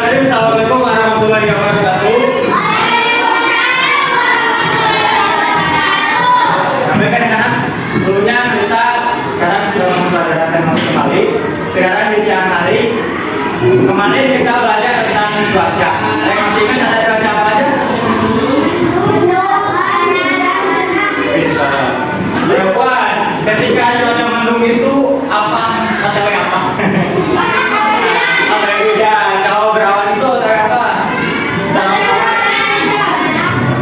Assalamualaikum warahmatullahi wabarakatuh. Rekan-rekan, sebelumnya kita sekarang sudah masuk pada tema kembali. Sekarang di siang hari, kemarin kita belajar tentang cuaca. Saya masih ingat ada cuaca apa aja? Perempuan, ketika cuaca mendung itu apa? Atau apa? Atau hujan. Kalau berawan itu atau apa?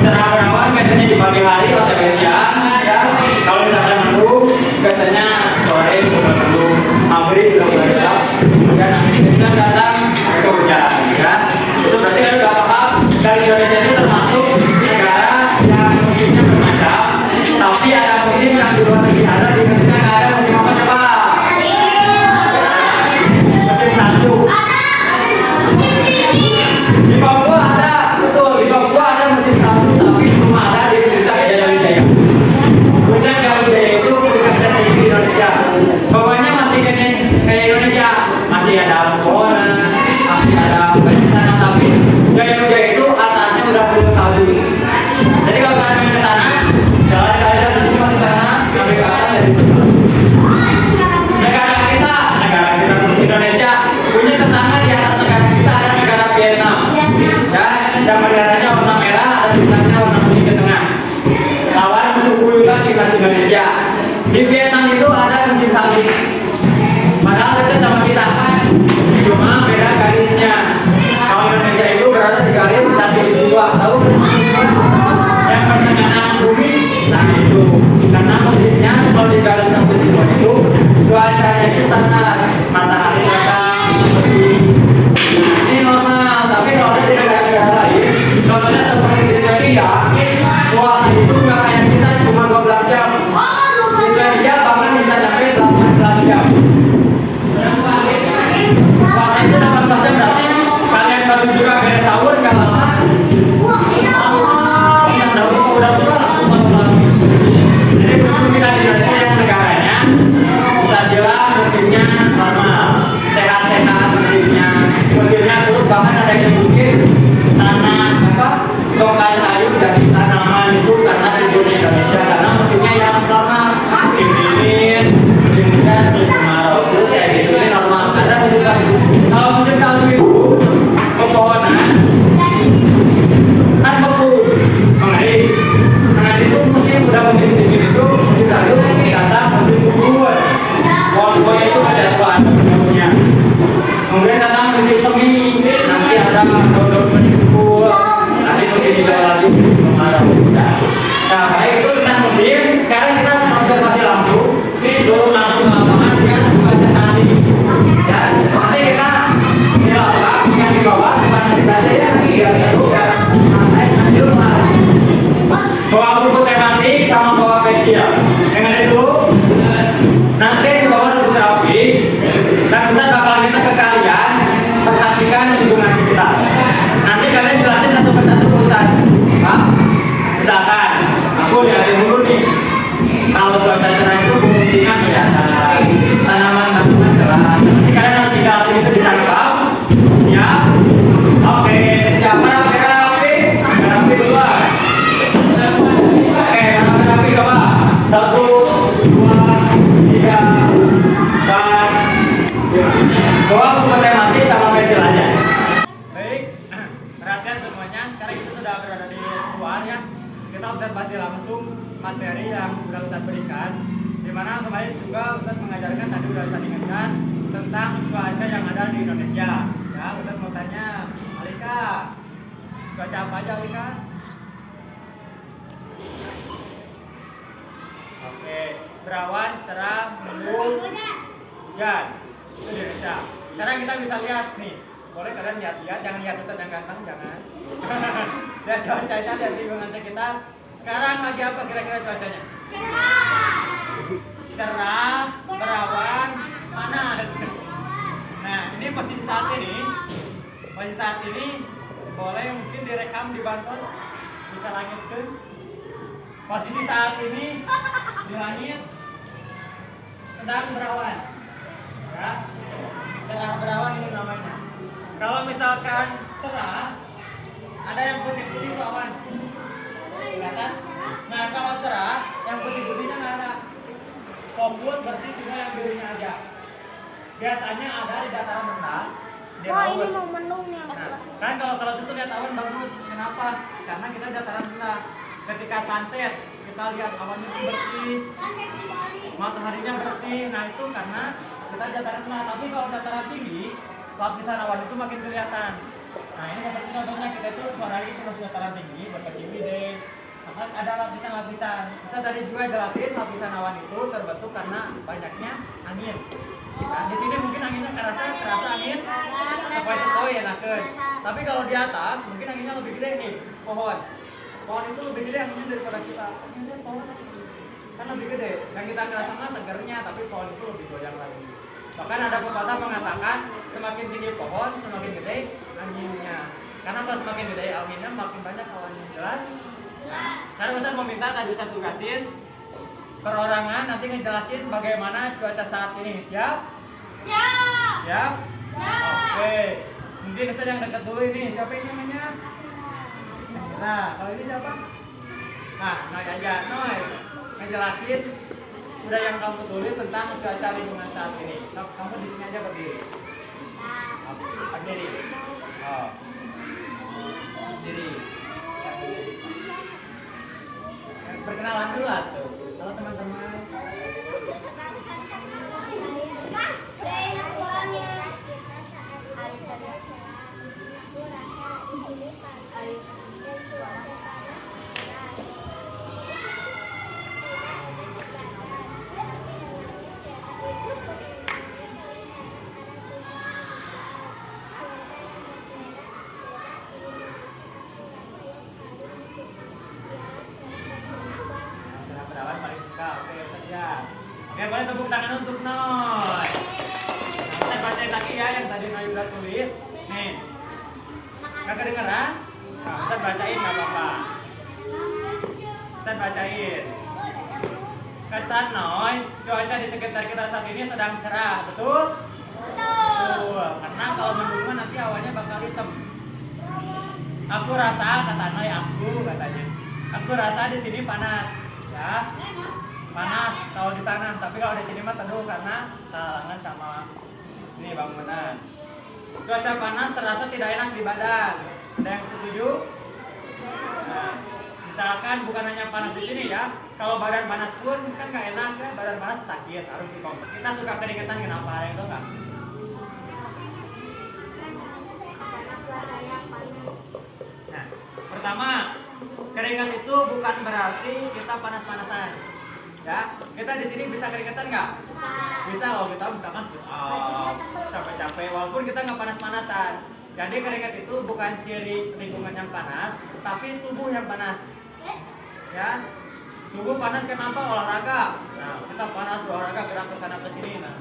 Cerah berawan biasanya di pagi hari atau siang. Ya. Kalau misalnya mendung, biasanya sore udah mendung, maghrib udah mulai gelap, kemudian bisa datang ke hujan. Ya. Itu berarti kan udah paham. Dari Indonesia itu termasuk negara yang musimnya bermacam, tapi ada musim yang di luar negeri ada, di Indonesia nggak ada musim apa coba? Musim salju. Di Papua ada, betul, di Papua ada musim salju, tapi belum ada di puncak Jaya Wijaya. Puncak Jaya Wijaya itu puncaknya di Indonesia. Pokoknya masih kayak Indonesia, masih ada pepohonan, masih ada tanah, tapi Jaya Wijaya itu atasnya udah penuh salju. Jadi kalau kalian main ke sana, jalan-jalan di sini masih tanah, sampai ke atas dari negara kita Indonesia punya tetangga di atas negara kita ada negara Vietnam. Ya, yang benderanya warna merah, ada tulisannya warna putih di tengah. Lawan musuh buyutan timnas Indonesia. Di Vietnam itu ada musim salju. Padahal dekat sama kita, cuma beda garisnya. Kalau Indonesia itu berada di garis satu dua, tahu? Yang pertengahan bumi, nah itu. Karena musimnya kalau di garis satu dua itu cuacanya itu standar, matahari datang seperti ini normal. Tapi kalau ada di negara-negara lain, contohnya seperti di Swedia, puasa itu nggak kayak kita cuma 12 jam. Di Swedia bahkan bisa sampai 18 jam. Puasa itu 18 jam berarti kalian baru juga beres sahur nggak lama. Bisa dapat udah tua langsung sahur lagi. Jadi beruntung kita di Indonesia yang negaranya bisa jelas musimnya normal, sehat-sehat musimnya terus bahkan ada yang mungkin tanah apa tongkat kayu dari tanaman itu karena simbolnya Indonesia karena musimnya yang normal, musim dingin, musim hujan, musim kemarau terus ya gitu ini normal. Ada musim salju. Kalau musim salju itu pepohonan kan beku mengering itu musim udah musim dingin itu musim salju dikata musim gugur. Pohon-pohon itu ada daunnya. Kemudian datang musim semi, nanti ada daun-daun berkumpul. Nanti musim hijau lagi, kemarau. Nah, baik itu tentang musim. Sekarang kita observasi langsung. Turun langsung ke lapangan dengan cuaca saat ini. Ya, nanti kita di lapangan dengan di bawah panas saja ya. Biar itu santai nanti rumah. Bawa buku tematik sama bawa pensil. Yang ada dulu. Nanti di bawah buku terapi. Dan Ustaz bakal minta ke kalian perhatikan lingkungan sekitar. Nanti kalian jelasin satu persatu Ustaz. Pak, misalkan aku lihatin dulu nih. Kalau cuaca cerah itu fungsinya kelihatan, tanaman jelas. Nanti kalian harus dikasih itu di sana, Pak. Siap? Oke, siapa yang rapi? Rapi duluan. Oke, rapi coba. 1, 2, 3, 4, 5. Bawa buku tematik sama pensil aja. Baik, perhatian semuanya. Sekarang kita sudah berada di luar ya. Kita observasi langsung materi yang sudah Ustaz berikan. Dimana kemarin juga Ustaz mengajarkan tadi sudah Ustaz ingatkan tentang cuaca yang ada di Indonesia. Ya, Ustaz mau tanya, Alika, cuaca apa aja Alika? Oke, berawan, cerah, mendung, hujan. Itu di Indonesia. Sekarang kita bisa lihat nih. Boleh kalian lihat-lihat, jangan lihat Ustaz yang ganteng, jangan. Lihat cuacanya, lihat lingkungan sekitar. Sekarang lagi apa kira-kira cuacanya? Cerah, berawan, panas. Nah, ini posisi saat ini. Posisi saat ini boleh mungkin direkam di bantos, bisa langitkan. Posisi saat ini di langit sedang berawan. Ya, cerah berawan ini namanya. Kalau misalkan cerah, ada yang putih-putih itu awan. Kelihatan? Nah kalau cerah, yang putih-putihnya nggak ada. Fokus bersih cuma yang birunya aja. Biasanya ada di dataran rendah. Wah, ini mau mendung nih. Nah, kan kalau itu lihat awan bagus. Kenapa? Karena kita dataran rendah. Ketika sunset, kita lihat awannya itu bersih, mataharinya bersih. Nah itu karena kita dataran rendah. Tapi kalau dataran tinggi, lapisan awan itu makin kelihatan. Nah ini seperti contohnya kita itu suaranya itu masih dataran tinggi, berkeciwidey. Maka ada lapisan-lapisan. Bisa dari juga jelasin lapisan awan itu terbentuk karena banyaknya angin. Nah, di sini mungkin anginnya terasa angin sepoi-sepoi enakeun. Tapi kalau di atas mungkin anginnya lebih gede nih, pohon. Pohon itu lebih gede anginnya daripada kita. Pohon kan lebih gede. Yang kita kerasa mah segernya, tapi pohon itu lebih goyang lagi. Bahkan ada pepatah mengatakan semakin tinggi pohon, semakin gede anginnya. Karena kalau semakin gede anginnya, makin banyak awannya. Jelas? Nah, sekarang Ustaz mau minta tadi Ustaz tugasin perorangan nanti ngejelasin bagaimana cuaca saat ini. Siap? Siap. Siap? Siap. Oke. Mungkin Ustaz yang dekat dulu ini. Siapa ini namanya? Nah, kalau ini siapa? Nah, Noy aja. Noy, ngejelasin udah yang kamu tulis tentang cuaca lingkungan saat ini. Kamu di sini aja berdiri. Berdiri. Oh. Berdiri. Perkenalan dulu lah tuh. Halo teman-teman. Perawan paling suka. Oke, saja. Oke, boleh tepuk tangan untuk Noy. Nah, saya bacain lagi ya yang tadi Noy udah tulis. Nih. Nggak kedengeran? Nah, saya bacain nggak apa-apa. Saya bacain. Kata Noy, cuaca di sekitar kita saat ini sedang cerah, betul? Betul. Karena kalau mendung nanti awannya bakal hitam. Aku rasa, kata Noy, aku katanya. Aku rasa di sini panas, ya. Panas kalau di sana, tapi kalau di sini mah teduh karena halangan sama ini bangunan. Cuaca panas terasa tidak enak di badan. Ada yang setuju? Nah, misalkan bukan hanya panas di sini ya, kalau badan panas pun kan nggak enak ya, badan panas sakit, harus dikompres. Kita suka keringetan kenapa? Ada yang tahu nggak? Nah, pertama, keringat itu bukan berarti kita panas-panasan. Ya, kita di sini bisa keringetan nggak? Bisa loh, kita misalkan push up, capek-capek, walaupun kita nggak panas-panasan. Jadi keringat itu bukan ciri lingkungan yang panas, tapi tubuh yang panas. Ya, tubuh panas kenapa? Olahraga. Nah, kita panas olahraga, gerak ke sana ke sini. Nah,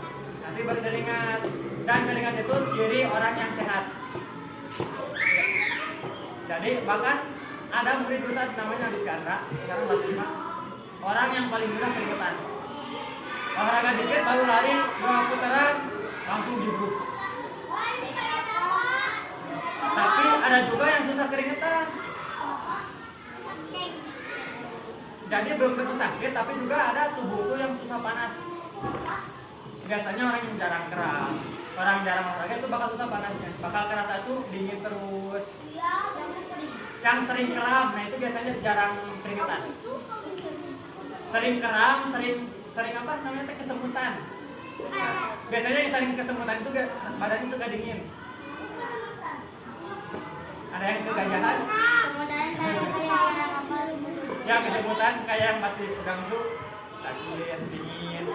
nanti berkeringat. Dan keringat itu ciri orang yang sehat. Jadi bahkan ada murid Ustaz namanya di Chandra, sekarang kelas 5. Orang yang paling mudah keringetan. Olahraga dikit baru lari 2 putaran langsung dibuk. Tapi ada juga yang susah keringetan. Jadi belum tentu sakit, tapi juga ada tubuhku yang susah panas. Biasanya orang yang jarang gerak, orang jarang olahraga itu bakal susah panasnya. Bakal kerasa tuh dingin terus. Yang sering kram, nah itu biasanya jarang keringetan. Sering kram, sering apa namanya kesemutan. Nah, biasanya yang sering kesemutan itu badannya suka dingin. Ada yang kegajahan? Ya kesemutan kayak yang pasti pegang tuh sakit, dingin.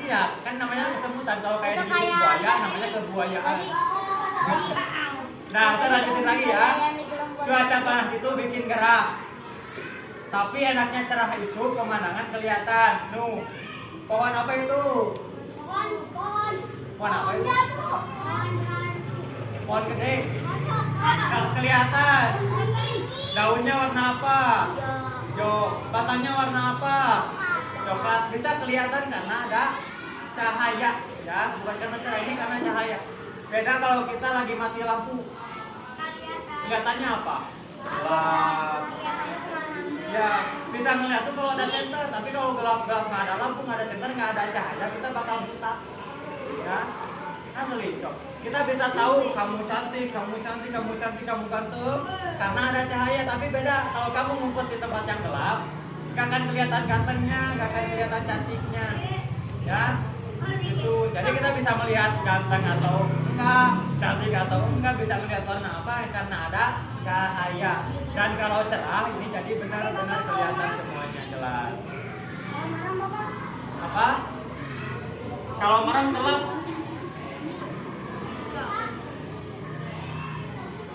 Iya, kan namanya kesemutan. Kalau kayak di buaya namanya kebuayaan. Nah, saya lanjutin lagi ya. Cuaca panas itu bikin gerah. Tapi enaknya cerah itu pemandangan kelihatan. Nuh, pohon apa itu? Pohon apa itu? Pohon gede. Kalau kelihatan. Daunnya warna apa? Batangnya warna apa? Coklat. Bisa kelihatan karena ada cahaya Ya, bukan karena cerah, ini karena cahaya. Beda kalau kita lagi mati lampu. Kelihatannya apa? Gelap. Ya, bisa melihat tuh kalau ada senter, tapi kalau gelap-gelap nggak ada lampu, nggak ada senter, nggak ada cahaya, kita bakal buta. Ya, asli cok. Kita bisa tahu kamu cantik, kamu cantik, kamu cantik, kamu ganteng karena ada cahaya. Tapi beda kalau kamu ngumpet di tempat yang gelap, nggak akan kelihatan gantengnya, nggak akan kelihatan cantiknya. Ya, itu. Jadi kita bisa melihat ganteng atau enggak, cantik atau enggak, bisa melihat warna apa karena ada cahaya. Dan kalau cerah ini jadi benar-benar kelihatan semuanya jelas. Apa? Kalau merem gelap.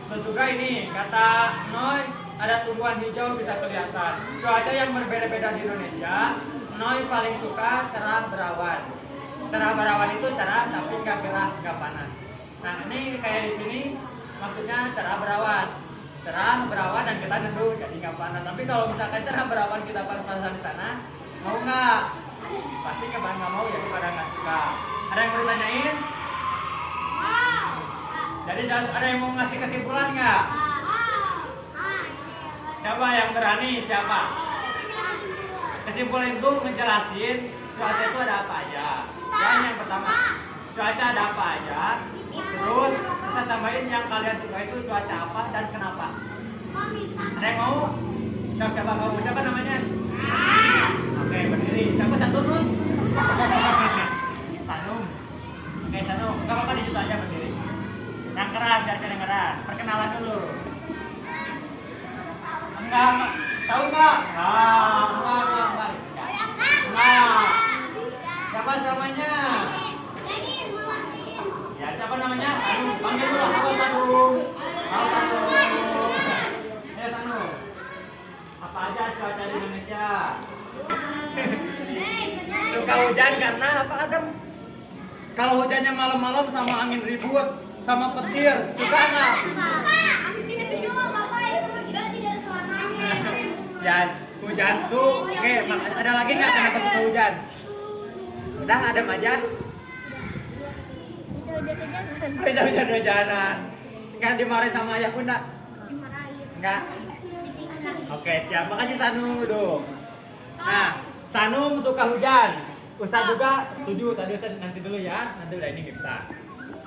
Terus juga ini kata Noy, ada tumbuhan hijau bisa kelihatan. Cuaca yang berbeda-beda di Indonesia, Noy paling suka cerah berawan. Cerah berawan itu cerah tapi nggak gerah, nggak panas. Nah ini kayak di sini maksudnya cerah berawan. Cerah berawan dan kita neduh jadi nggak panas. Tapi kalau misalkan cerah berawan kita panas-panasan di sana, mau nggak? Pasti kebanyakan nggak mau ya, pada nggak suka. Ada yang mau ditanyain? Jadi ada yang mau ngasih kesimpulan nggak? Coba yang berani siapa? Kesimpulan itu ngejelasin cuaca itu ada apa aja. Ya, yang pertama cuaca ada apa aja. Terus bisa tambahin yang kalian suka itu cuaca apa dan kenapa. Ada yang mau? Coba kamu siapa namanya? Oke, berdiri. Siapa satu terus? Sanum. Oke, Sanum. Gak apa-apa di situ aja berdiri. Yang keras, jangan yang keras. Perkenalan dulu. Enggak. Tahu nggak? Enggak. Siapa namanya? Ya, siapa namanya? Sanum. Panggil dulu. Halo Sanum. Halo Sanum. Ya Sanum. Apa aja cuaca di Indonesia? Suka hujan karena apa Adam? Kalau hujannya malam-malam sama angin ribut, sama petir, suka nggak? Ya, hujan tuh, oke, ada lagi nggak kenapa suka hujan? Udah, Adam aja. Bisa hujan-hujanan. Nggak dimarahin sama ayah bunda? Nggak? Oke, siap. Makasih Sanu, dong. Nah, Sanum suka hujan. Ustaz juga setuju. Tadi Ustaz nanti dulu ya. Nanti udah ini kita.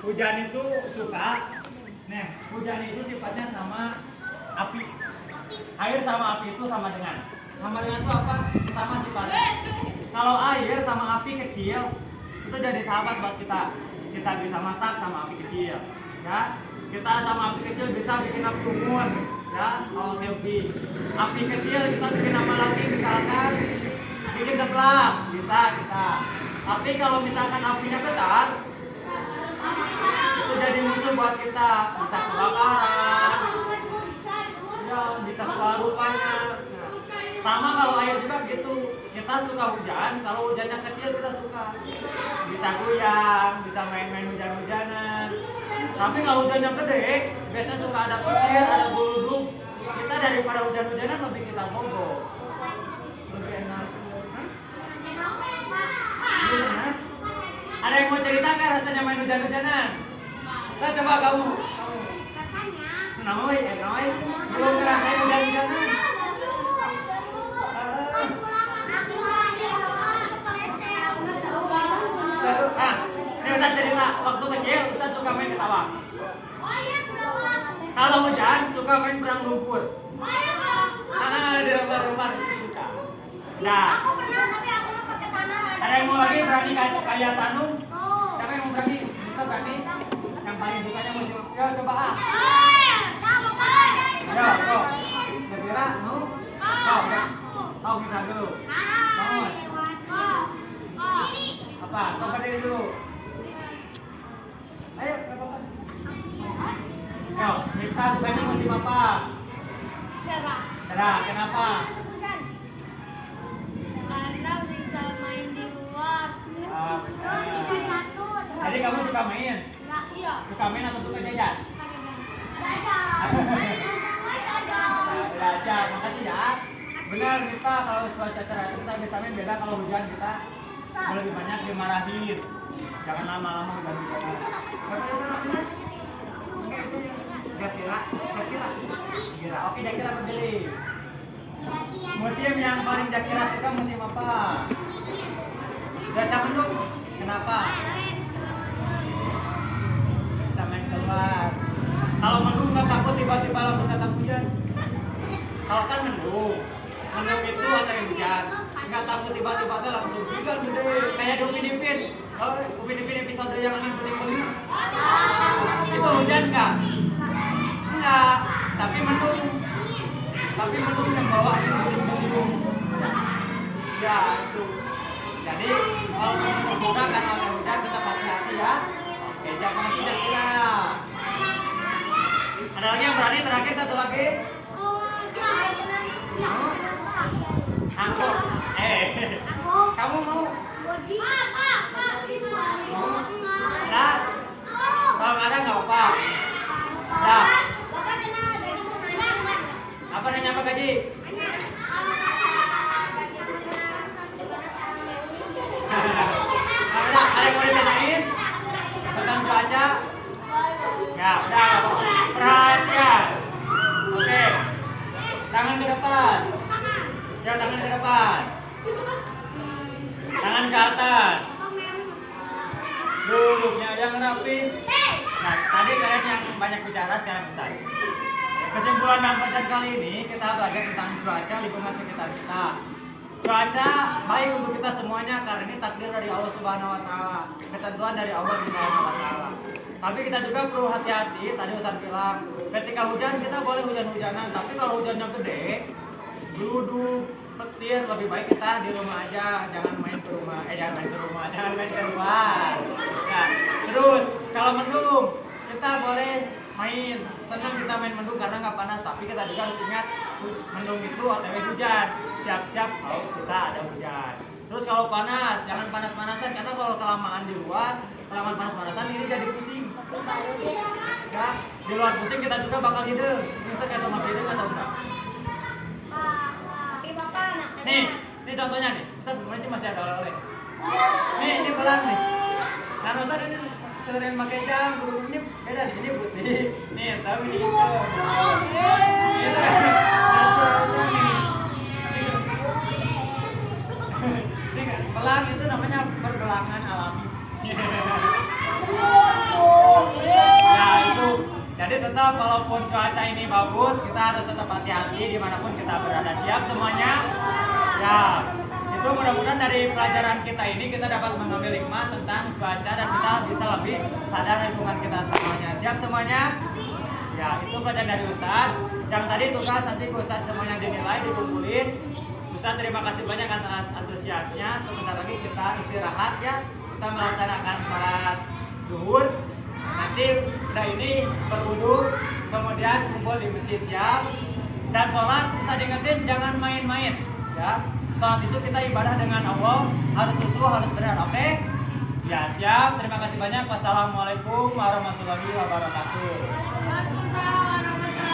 Hujan itu suka. Nah, hujan itu sifatnya sama api. Air sama api itu sama dengan. Sama dengan itu apa? Sama sifatnya. Kalau air sama api kecil, itu jadi sahabat buat kita. Kita bisa masak sama api kecil. Ya, kita sama api kecil bisa bikin api unggun. Ya, kalau healthy. Api kecil kita bikin apa lagi? Misalkan bikin seblak, bisa. Tapi kalau misalkan apinya besar, itu jadi musuh buat kita. Bisa kebakaran, ya, bisa segala rupanya. Sama kalau air juga gitu. Kita suka hujan, kalau hujannya kecil kita suka. Bisa goyang, bisa main-main hujan-hujanan. Tapi kalau hujannya gede, biasanya suka ada petir, ada geluduk. Kita daripada hujan-hujanan lebih kita bobo. Lebih enak. Gimana? Ada yang mau cerita nggak rasanya main hujan-hujanan? Nah, coba kamu. Namoi, belum ngerasain hujan-hujanan. Nah, ini Ustaz cerita, waktu kecil Ustaz suka main ke sawah. Kalau hujan suka main perang lumpur. Di lempar-lempar itu suka. Nah, ada yang mau lagi berani kayak Sanum? Siapa yang mau berani? Kita berani. Yang paling sukanya musim. Yo coba ah. Yo, kok. Kira-kira mau? Kau kita dulu. Mau? Apa? Coba diri dulu. Ayo, apa-apa. Yo, kita sukanya musim apa? Cerah. Kenapa? Karena bisa main di luar. Bisa jatuh. Jadi kamu suka main? Iya. Suka main atau suka jajan? Belajar, makasih ya. Benar kita kalau cuaca cerah kita bisa main, beda kalau hujan kita lebih banyak dimarahin. Jangan lama-lama ganti jalan. Siapa yang namanya? Jakira. Oke, Jakira berdiri. Musim yang paling Jakira suka musim apa? Cuaca mendung. Kenapa? Bisa main keluar. Kalau mendung nggak takut tiba-tiba langsung datang hujan. Kalau kan mendung itu ada yang hujan. Nggak takut tiba-tiba ada langsung hujan gede. Kayak di Upin Ipin. Oh, Upin Ipin episode yang angin puting-puting. Itu hujan nggak? Enggak. Tapi mendung yang bawa angin puting-puting. Ya itu. Jadi kalau mendung juga kan ada hujan tetap hati-hati ya. Oke, jangan masih Jakira. Ada lagi yang berani terakhir satu lagi? Aku. Kamu mau? Ada? Kalau nggak ada nggak apa. Dah. Apa nanya apa gaji? Ada yang mau ditanyain tentang cuaca? Ya, udah. Perhatian. Oke. Tangan ke depan. Ya, tangan ke depan. Tangan ke atas. Duduknya yang rapi. Nah, tadi kalian yang banyak bicara, sekarang bisa. Kesimpulan dalam pelajaran kali ini kita belajar tentang cuaca lingkungan sekitar kita. Cuaca baik untuk kita semuanya karena ini takdir dari Allah Subhanahu wa taala, ketentuan dari Allah Subhanahu wa taala. Tapi kita juga perlu hati-hati, tadi Ustaz bilang, ketika hujan kita boleh hujan-hujanan, tapi kalau hujannya gede, geluduk, petir, lebih baik kita di rumah aja, jangan main ke rumah, jangan main keluar. Nah, terus kalau mendung, kita boleh main, senang kita main mendung karena nggak panas, tapi kita juga harus ingat mendung itu OTW hujan, siap-siap kalau kita ada hujan. Terus kalau panas, jangan panas-panasan karena kalau kelamaan di luar, kelamaan panas-panasan ini jadi pusing. Ya, di luar pusing kita juga bakal hidup. Misalnya atau masih hidup atau enggak? Nih contohnya nih, Ustaz masih ada oleh-oleh. Nih, ini belang nih. Nah, Ustaz ini sering pakai jam, ini beda nih, ini putih. Nih, tahu ini gitu. Ini kan belang itu namanya pergelangan alami. Ya itu. Jadi tetap walaupun cuaca ini bagus, kita harus tetap hati-hati dimanapun kita berada. Siap semuanya? Ya. Itu mudah-mudahan dari pelajaran kita ini kita dapat mengambil hikmah tentang cuaca dan kita bisa lebih sadar lingkungan kita semuanya. Siap semuanya? Ya, itu pelajaran dari Ustadz. Yang tadi tugas nanti Ustadz semuanya dinilai, dikumpulin. Ustadz terima kasih banyak atas antusiasnya. Sebentar lagi kita istirahat ya. Kita melaksanakan sholat zuhur. Nanti udah ini berwudu, kemudian kumpul di masjid siap. Dan sholat bisa diingetin jangan main-main ya. Saat itu kita ibadah dengan Allah, harus khusyuk, harus benar, oke? Ya, siap. Terima kasih banyak. Wassalamualaikum warahmatullahi wabarakatuh.